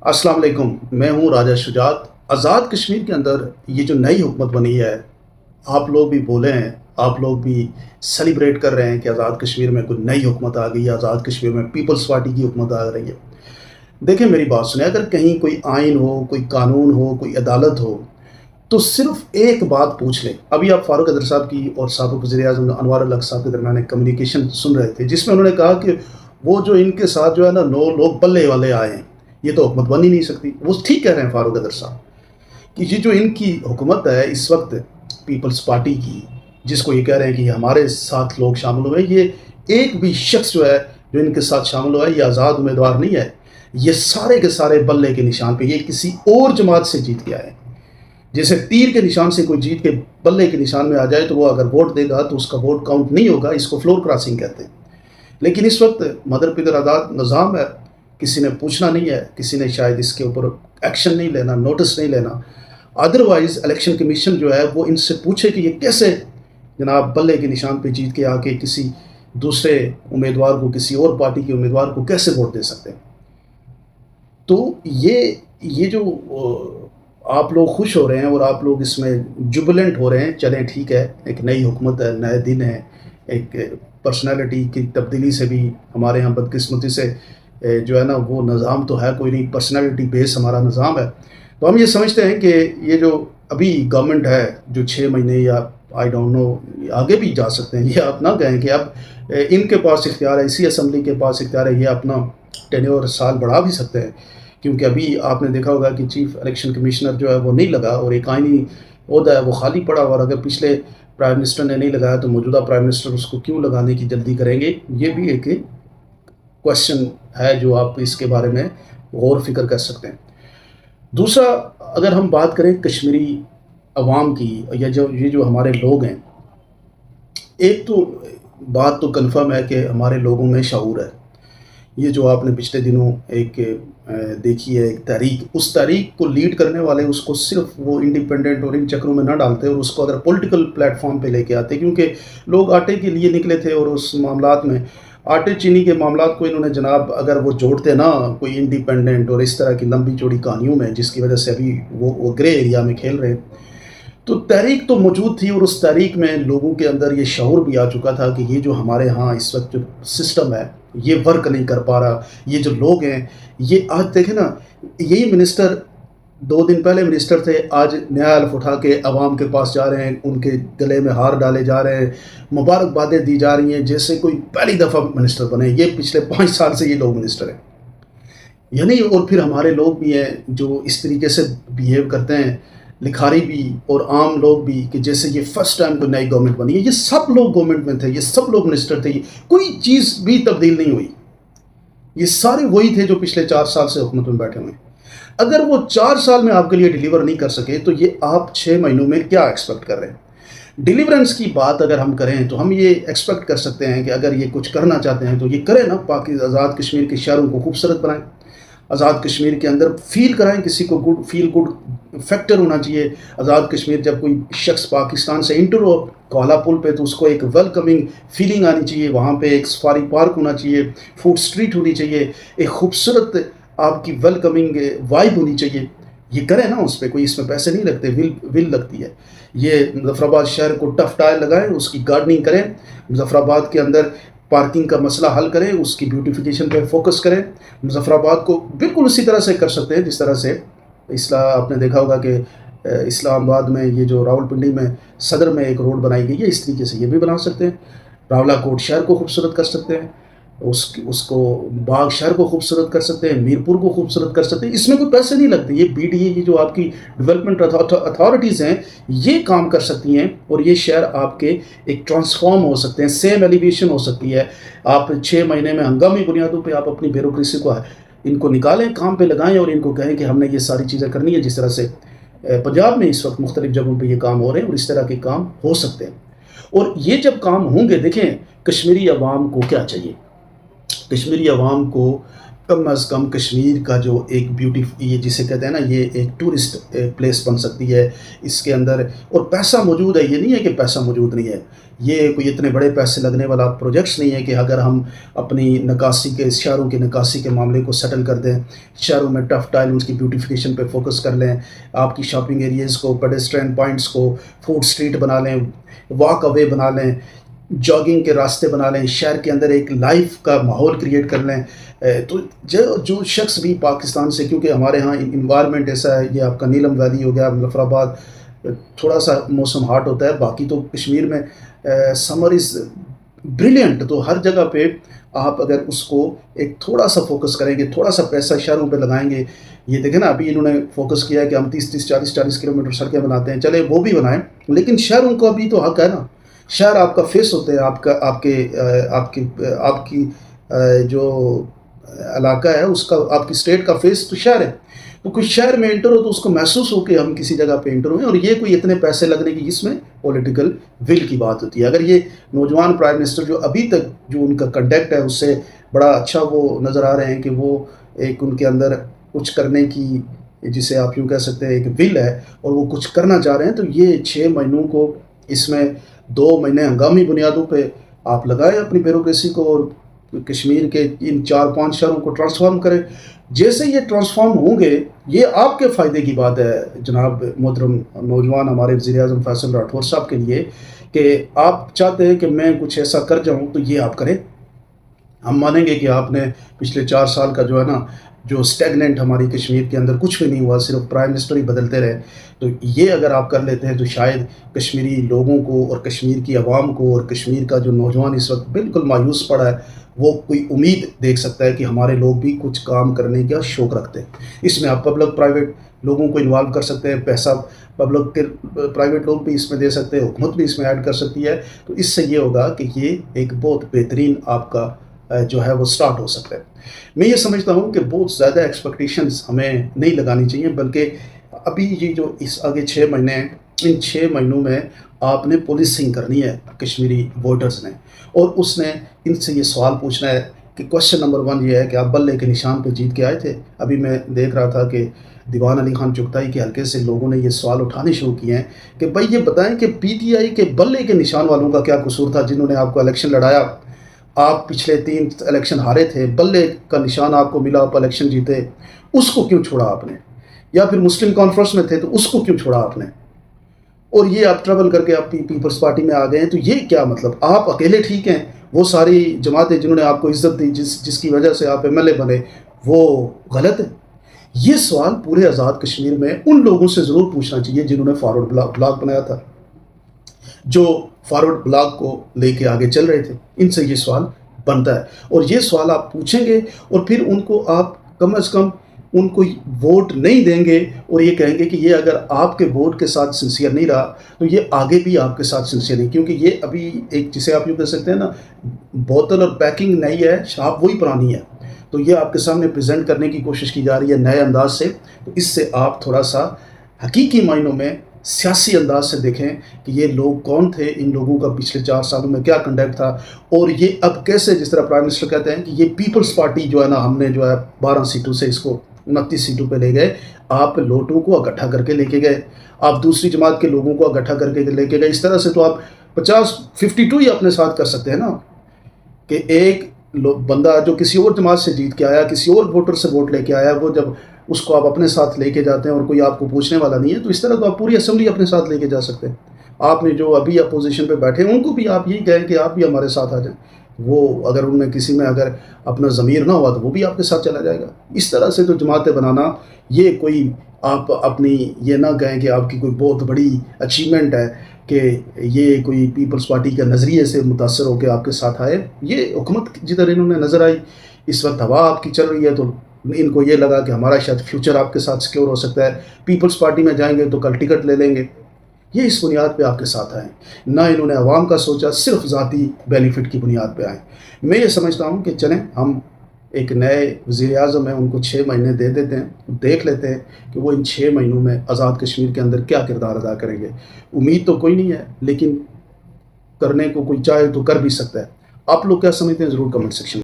अस्सलाम वालेकुम। मैं हूँ राजा शुजात। आज़ाद कश्मीर के अंदर ये जो नई हुकूमत बनी है, आप लोग भी बोले हैं, आप लोग भी सेलिब्रेट कर रहे हैं कि आज़ाद कश्मीर में कोई नई हुकूमत आ गई है, आज़ाद कश्मीर में पीपल्स पार्टी की हुकूमत आ रही है। देखिए मेरी बात सुनें, अगर कहीं कोई आइन हो, कोई कानून हो, कोई अदालत हो, तो सिर्फ़ एक बात पूछ लें। अभी आप फारूक अब्दुल्ला साहब की और साबिक़ वज़ीर-ए-आज़म अनवर अल हक साहब के दरमियान एक कम्युनिकेशन सुन रहे थे, जिसमें उन्होंने कहा कि वो जो इनके साथ जो है ना 9 लोग बल्ले वाले आए हैं, ये तो हुकूमत बन ही नहीं सकती। वो ठीक कह रहे हैं फारूक अब्दुल्ला साहब कि ये जो इनकी हुकूमत है इस वक्त पीपल्स पार्टी की, जिसको ये कह रहे हैं कि हमारे साथ लोग शामिल हुए, ये एक भी शख्स जो है जो इनके साथ शामिल हुआ है, ये आज़ाद उम्मीदवार नहीं है। ये सारे के सारे बल्ले के निशान पे, ये किसी और जमात से जीत के आए। जैसे तीर के निशान से कोई जीत के बल्ले के निशान में आ जाए तो वो अगर वोट देगा तो उसका वोट काउंट नहीं होगा, इसको फ्लोर क्रॉसिंग कहते हैं। लेकिन इस वक्त मदर पिदर आज़ाद निज़ाम है, किसी ने पूछना नहीं है, किसी ने शायद इसके ऊपर एक्शन नहीं लेना, नोटिस नहीं लेना। अदरवाइज़ इलेक्शन कमीशन जो है वो इनसे पूछे कि ये कैसे जनाब बल्ले के निशान पे जीत के आके किसी दूसरे उम्मीदवार को, किसी और पार्टी के उम्मीदवार को कैसे वोट दे सकते हैं। तो ये जो आप लोग खुश हो रहे हैं और आप लोग इसमें जुबिलेंट हो रहे हैं, चलें ठीक है, एक नई हुकूमत है, नए दिन है, एक पर्सनालिटी की तब्दीली से भी हमारे यहाँ बदकिस्मती से जो है ना वो निज़ाम तो है कोई नहीं, पर्सनालिटी बेस हमारा निज़ाम है। तो हम ये समझते हैं कि ये जो अभी गवर्नमेंट है जो 6 महीने या आई डोंट नो आगे भी जा सकते हैं, ये आप ना कहें कि अब इनके पास इख्तियार है, इसी असम्बली के पास इख्तियार है, ये अपना टेन्योर साल बढ़ा भी सकते हैं। क्योंकि अभी आपने देखा होगा कि चीफ इलेक्शन कमिश्नर जो है वो नहीं लगा और एक आइनी ओहदा है वो खाली पड़ा, और अगर पिछले प्राइम मिनिस्टर ने नहीं लगाया तो मौजूदा प्राइम मिनिस्टर उसको क्यों लगाने की जल्दी करेंगे, ये भी एक क्वेश्चन है जो आप इसके बारे में गौर फिक्र कर सकते हैं। दूसरा, अगर हम बात करें कश्मीरी अवाम की या ये जो हमारे लोग हैं, एक तो बात तो कन्फर्म है कि हमारे लोगों में शऊर है। ये जो आपने पिछले दिनों एक देखी है एक तहरीक, उस तहरीक को लीड करने वाले उसको सिर्फ वो इंडिपेंडेंट और इन चक्रों में ना डालते और उसको अगर पॉलिटिकल प्लेटफॉर्म पे लेके आते, क्योंकि लोग आटे के लिए निकले थे और उस मामलात में आटे चीनी के मामलात को इन्होंने जनाब अगर वो जोड़ते ना कोई इंडिपेंडेंट और इस तरह की लंबी चौड़ी कहानियों में, जिसकी वजह से अभी वो ग्रे एरिया में खेल रहे हैं। तो तहरीक तो मौजूद थी और उस तहरीक में लोगों के अंदर ये शऊर भी आ चुका था कि ये जो हमारे यहाँ इस वक्त जो सिस्टम है ये वर्क नहीं कर पा रहा। ये जो लोग हैं, ये आज देखें ना, यही मिनिस्टर 2 दिन पहले मिनिस्टर थे, आज नया हल्फ उठा के अवाम के पास जा रहे हैं, उनके गले में हार डाले जा रहे हैं, मुबारकबादें दी जा रही हैं जैसे कोई पहली दफ़ा मिनिस्टर बने। ये पिछले 5 साल से ये लोग मिनिस्टर हैं यानी। और फिर हमारे लोग भी हैं जो इस तरीके से बिहेव करते हैं, लिखारी भी और आम लोग भी, कि जैसे ये फर्स्ट टाइम कोई नई गवर्नमेंट बनी है। ये सब लोग गवर्नमेंट में थे, ये सब लोग मिनिस्टर थे, कोई चीज़ भी तब्दील नहीं हुई। ये सारे वही थे जो पिछले 4 साल से हुकूमत में बैठे हुए हैं। अगर वो 4 साल में आपके लिए डिलीवर नहीं कर सके तो ये आप 6 महीनों में क्या एक्सपेक्ट कर रहे हैं। डिलीवरेंस की बात अगर हम करें तो हम ये एक्सपेक्ट कर सकते हैं कि अगर ये कुछ करना चाहते हैं तो ये करें ना, आज़ाद कश्मीर के शहरों को खूबसूरत बनाएं, आज़ाद कश्मीर के अंदर फील कराएं, किसी को गुड फील गुड फैक्टर होना चाहिए। आज़ाद कश्मीर जब कोई शख्स पाकिस्तान से इंटर हो कोला पुल पे तो उसको एक वेलकमिंग फीलिंग आनी चाहिए, वहाँ पे एक सफारी पार्क होना चाहिए, फूड स्ट्रीट होनी चाहिए, एक खूबसूरत आपकी वेलकमिंग वाइब होनी चाहिए। ये करें ना, उस पर कोई इसमें पैसे नहीं लगते, विल लगती है। ये मुजफ्फराबाद शहर को टफ टायर लगाएं, उसकी गार्डनिंग करें, मुजफ्फराबाद के अंदर पार्किंग का मसला हल करें, उसकी ब्यूटिफिकेशन पे फोकस करें। मुजफ्फराबाद को बिल्कुल उसी तरह से कर सकते हैं जिस तरह से आपने देखा होगा कि इस्लामाबाद में ये जो रावलपिंडी में सदर में एक रोड बनाई गई है, इस तरीके से ये भी बना सकते हैं। रावलाकोट शहर को खूबसूरत कर सकते हैं, उसको बाग शहर को खूबसूरत कर सकते हैं, मीरपुर को खूबसूरत कर सकते हैं। इसमें कोई पैसे नहीं लगते। ये BDA, ये जो आपकी डेवलपमेंट अथॉरिटीज़ हैं, ये काम कर सकती हैं और ये शहर आपके एक ट्रांसफॉर्म हो सकते हैं, सेम एलिवेशन हो सकती है। आप 6 महीने में हंगामी बुनियादों पे आप अपनी ब्यूरोक्रेसी को इनको निकालें, काम पे लगाएं और इनको कहें कि हमने ये सारी चीज़ें करनी है। जिस तरह से पंजाब में इस वक्त मुख्तलिफ जगहों पे ये काम हो रहे हैं और इस तरह के काम हो सकते हैं। और ये जब काम होंगे, देखें कश्मीरी अवाम को क्या चाहिए। कश्मीरी अवाम को कम अज़ कम कश्मीर का जो एक ये जिसे कहते हैं ना, ये एक टूरिस्ट प्लेस बन सकती है इसके अंदर। और पैसा मौजूद है, ये नहीं है कि पैसा मौजूद नहीं है, ये कोई इतने बड़े पैसे लगने वाला प्रोजेक्ट्स नहीं है कि अगर हम अपनी नक्काशी के शहरों की नक्काशी के मामले को सेटल कर दें, शहरों में टफ टाइल उसकी ब्यूटिफिकेशन पे फोकस कर लें, आपकी शॉपिंग एरियाज़ को, पेडेस्ट्रियन पॉइंट्स को फूड स्ट्रीट बना लें, वॉक अवे बना लें, जॉगिंग के रास्ते बना लें, शहर के अंदर एक लाइफ का माहौल क्रिएट कर लें। तो जो शख्स भी पाकिस्तान से, क्योंकि हमारे यहाँ इन्वायरमेंट ऐसा है, ये आपका नीलम वैली हो गया, मुजफ्फराबाद, थोड़ा सा मौसम हॉट होता है, बाकी तो कश्मीर में समर इज़ ब्रिलियंट। तो हर जगह पे आप अगर उसको एक थोड़ा सा फोकस करेंगे, थोड़ा सा पैसा शहरों पे लगाएंगे, ये देखें ना अभी इन्होंने फोकस किया है कि हम 30-30, 40-40 किलोमीटर सड़कें बनाते हैं, चले वो भी बनाएं, लेकिन शहरों का भी तो हक है ना। शहर आपका फेस होते हैं, आपकी जो इलाका है उसका, आपकी स्टेट का फेस तो शहर है। तो कोई शहर में एंटर हो तो उसको महसूस हो कि हम किसी जगह पे एंटर हुए, और ये कोई इतने पैसे लगने की, इसमें पॉलिटिकल विल की बात होती है। अगर ये नौजवान प्राइम मिनिस्टर जो अभी तक जो उनका कंडक्ट है उससे बड़ा अच्छा वो नज़र आ रहे हैं कि वो एक उनके अंदर कुछ करने की, जिसे आप यूँ कह सकते हैं, एक विल है और वो कुछ करना चाह रहे हैं, तो ये 6 महीनों को, इसमें 2 महीने हंगामी बुनियादों पे आप लगाएं अपनी ब्यूरोक्रेसी को और कश्मीर के इन 4-5 शहरों को ट्रांसफॉर्म करें। जैसे ये ट्रांसफॉर्म होंगे, ये आपके फ़ायदे की बात है जनाब मोहतरम नौजवान हमारे वज़ीर-ए-आज़म फैसल राठौर साहब के लिए, कि आप चाहते हैं कि मैं कुछ ऐसा कर जाऊं, तो ये आप करें। हम मानेंगे कि आपने पिछले 4 साल का जो है ना, जो स्टैगनेंट हमारी कश्मीर के अंदर कुछ भी नहीं हुआ, सिर्फ प्राइम मिनिस्टर ही बदलते रहे, तो ये अगर आप कर लेते हैं तो शायद कश्मीरी लोगों को और कश्मीर की आवाम को और कश्मीर का जो नौजवान इस वक्त बिल्कुल मायूस पड़ा है, वो कोई उम्मीद देख सकता है कि हमारे लोग भी कुछ काम करने का शौक़ रखते हैं। इसमें आप पब्लिक प्राइवेट लोगों को इन्वॉल्व कर सकते हैं, पैसा पब्लिक के प्राइवेट लोग भी इसमें दे सकते हैं, हुकूमत भी इसमें ऐड कर सकती है। तो इससे ये होगा कि ये एक बहुत बेहतरीन आपका जो है वो स्टार्ट हो सकता है। मैं ये समझता हूँ कि बहुत ज़्यादा एक्सपेक्टेशंस हमें नहीं लगानी चाहिए, बल्कि अभी ये जो इस आगे 6 महीने हैं, इन 6 महीनों में आपने पुलिसिंग करनी है कश्मीरी वोटर्स ने, और उसने इनसे ये सवाल पूछना है कि क्वेश्चन नंबर 1 ये है कि आप बल्ले के निशान पे जीत के आए थे। अभी मैं देख रहा था कि दीवान अली खान चुगताई के हल्के से लोगों ने ये सवाल उठाने शुरू किए हैं कि भाई ये बताएं कि पीटीआई के बल्ले के निशान वालों का क्या कसूर था, जिन्होंने आपको इलेक्शन लड़ाया। आप पिछले 3 इलेक्शन हारे थे, बल्ले का निशान आपको मिला, आप इलेक्शन जीते, उसको क्यों छोड़ा आपने? या फिर मुस्लिम कॉन्फ्रेंस में थे तो उसको क्यों छोड़ा आपने? और ये आप ट्रैवल करके आप पीपल्स पार्टी में आ गए हैं, तो ये क्या मतलब? आप अकेले ठीक हैं, वो सारी जमातें जिन्होंने आपको इज्जत दी, जिसकी वजह से आप एमएलए बने, वो गलत है? ये सवाल पूरे आज़ाद कश्मीर में उन लोगों से ज़रूर पूछना चाहिए जिन्होंने फॉरवर्ड ब्लॉग बनाया था, जो फॉरवर्ड ब्लॉग को लेके आगे चल रहे थे। इनसे ये सवाल बनता है, और ये सवाल आप पूछेंगे और फिर उनको आप कम अज़ कम उनको वोट नहीं देंगे और ये कहेंगे कि ये अगर आपके वोट के साथ सिंसियर नहीं रहा तो ये आगे भी आपके साथ सिंसियर नहीं, क्योंकि ये अभी एक, जिसे आप यूँ कह सकते हैं ना, बोतल और पैकिंग नई है, शराब वही पुरानी है, तो ये आपके सामने प्रेजेंट करने की कोशिश की जा रही है नए अंदाज से। तो इससे आप थोड़ा सा हकीकी मायनों में सियासी अंदाज से देखें कि ये लोग कौन थे, इन लोगों का पिछले 4 सालों में क्या कंडक्ट था, और ये अब कैसे, जिस तरह प्राइम मिनिस्टर कहते हैं कि ये पीपल्स पार्टी जो है ना, हमने जो है 12 सीटों से इसको 29 सीटों पे ले गए। आप लोगों को इकट्ठा करके लेके गए, आप दूसरी जमात के लोगों को इकट्ठा करके लेके गए। इस तरह से तो आप 52 ही अपने साथ कर सकते हैं ना, कि एक बंदा जो किसी और जमात से जीत के आया, किसी और वोटर से वोट लेके आया, वो जब उसको आप अपने साथ लेके जाते हैं और कोई आपको पूछने वाला नहीं है, तो इस तरह तो आप पूरी असेंबली अपने साथ लेके जा सकते हैं। आपने जो अभी अपोजिशन पे बैठे हैं उनको भी आप यही कहें कि आप भी हमारे साथ आ जाएं। वो अगर उनमें किसी में अगर अपना ज़मीर ना हुआ तो वो भी आपके साथ चला जाएगा। इस तरह से तो जमातें बनाना, ये कोई आप अपनी ये ना कहें कि आपकी कोई बहुत बड़ी अचीवमेंट है कि ये कोई पीपल्स पार्टी के नज़रिए से मुतासर होकर आपके साथ आए। ये हुकूमत जिधर इन्होंने नज़र आई, इस वक्त हवा आपकी चल रही है, तो इनको ये लगा कि हमारा शायद फ्यूचर आपके साथ सिक्योर हो सकता है, पीपल्स पार्टी में जाएंगे तो कल टिकट ले लेंगे। ये इस बुनियाद पे आपके साथ आए, ना इन्होंने आवाम का सोचा, सिर्फ ज़ाती बेनिफिट की बुनियाद पे आए। मैं ये समझता हूँ कि चलें हम एक नए वज़ीर-ए-आज़म हैं, उनको 6 महीने दे देते हैं, देख लेते हैं कि वो इन 6 महीनों में आज़ाद कश्मीर के अंदर क्या किरदार अदा करेंगे। उम्मीद तो कोई नहीं है, लेकिन करने को कोई चाहे तो कर भी सकता है। आप लोग क्या समझते हैं, ज़रूर कमेंट सेक्शन